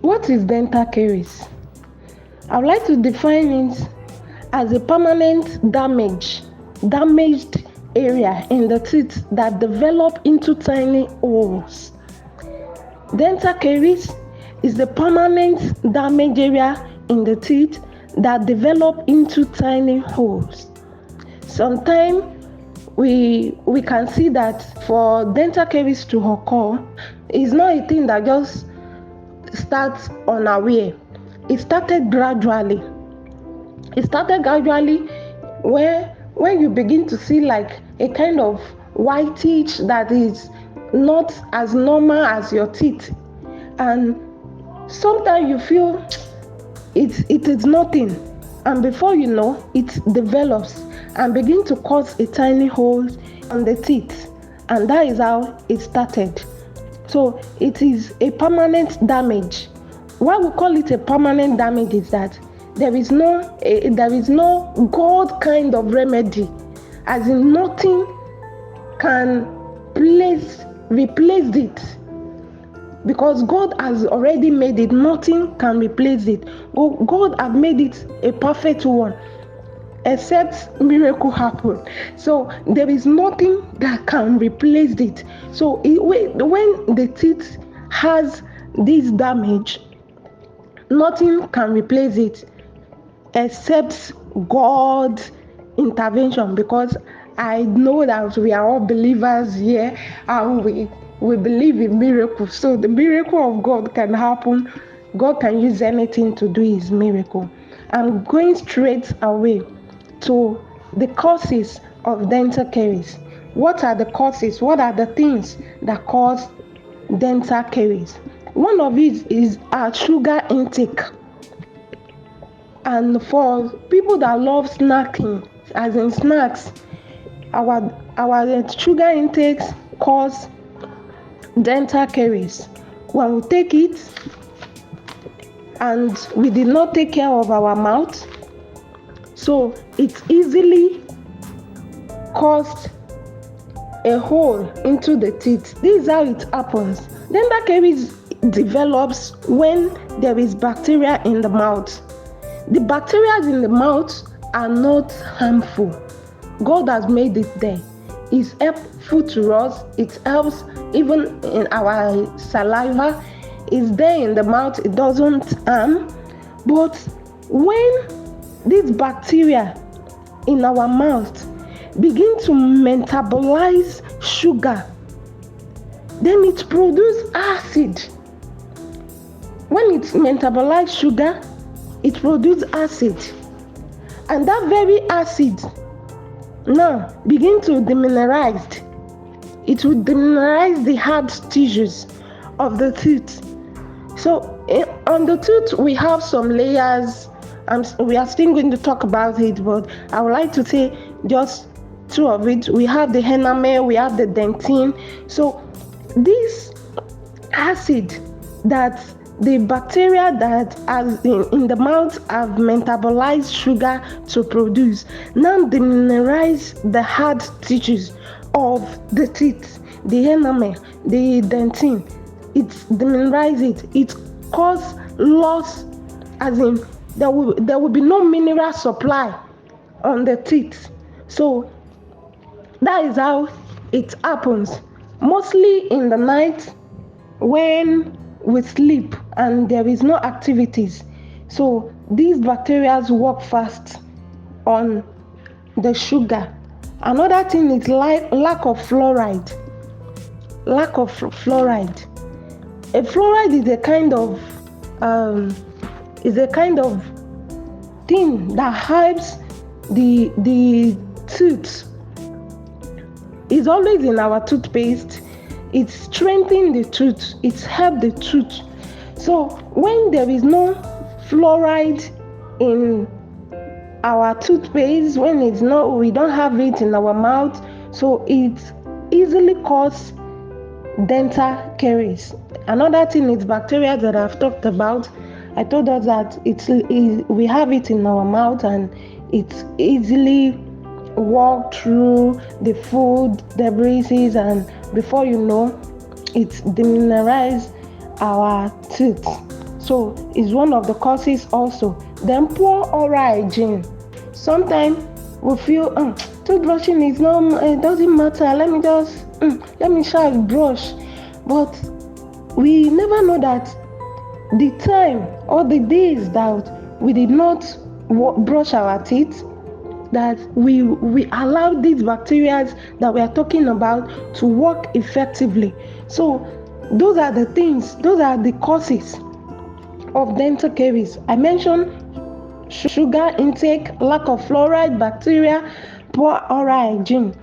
What is dental caries? I would like to define it as a permanent damaged area in the teeth that develop into tiny holes. Dental caries is the permanent damaged area in the teeth that develop into tiny holes. Sometimes we can see that for dental caries to occur, it's not a thing that just starts unaware. It started gradually where when you begin to see like a kind of whitish that is not as normal as your teeth, and sometimes you feel it is nothing, and before you know, it develops and begin to cause a tiny hole on the teeth, and that is how it started. So it is a permanent damage. Why we call it a permanent damage is that there is no God kind of remedy, as in nothing can replace it, because God has already made it. Nothing can replace it. God has made it a perfect one, except miracle happen. So there is nothing that can replace it. So when the teeth has this damage, nothing can replace it except God's intervention, because I know that we are all believers here and we believe in miracles. So the miracle of God can happen. God can use anything to do his miracle. I'm going straight away to the causes of dental caries. What are the causes? What are the things that cause dental caries? One of it is our sugar intake. And for people that love snacking, as in snacks, our sugar intakes cause dental caries. When we take it and we did not take care of our mouth, so it easily caused a hole into the teeth. This is how it happens. Dental caries develops when there is bacteria in the mouth. The bacteria in the mouth are not harmful. God has made it there. It's helpful to us. It helps even in our saliva. It's there in the mouth. It doesn't harm. But when these bacteria in our mouth begin to metabolize sugar, then it produces acid. When it metabolizes sugar, it produces acid, and that very acid now begin to demineralize. It will demineralize the hard tissues of the tooth. So on the tooth we have some layers. We are still going to talk about it, but I would like to say just two of it. We have the enamel, we have the dentin. So this acid that the bacteria that has in the mouth have metabolized sugar to produce now demineralize the hard tissues of the teeth, the enamel, the dentin. It demineralizes it. It causes loss, as in there will be no mineral supply on the teeth. So that is how it happens. Mostly in the night when we sleep and there is no activities. So these bacteria work fast on the sugar. Another thing is lack of fluoride. Lack of fluoride. A fluoride is a kind of thing that helps the tooth. It's always in our toothpaste. It strengthens the tooth. It helps the tooth. So when there is no fluoride in our toothpaste, when we don't have it in our mouth, so it easily causes dental caries. Another thing is bacteria that I've talked about. I told us that we have it in our mouth and it easily walk through the food debris, and before you know, it demineralizes our teeth. So it's one of the causes also. Then poor oral hygiene. Sometimes we feel toothbrushing is not, it doesn't matter. Let me try brush. But we never know that the time or the days that we did not brush our teeth, that we allow these bacteria that we are talking about to work effectively. So those are the things, those are the causes of dental caries. I mentioned sugar intake, lack of fluoride, bacteria, poor oral hygiene.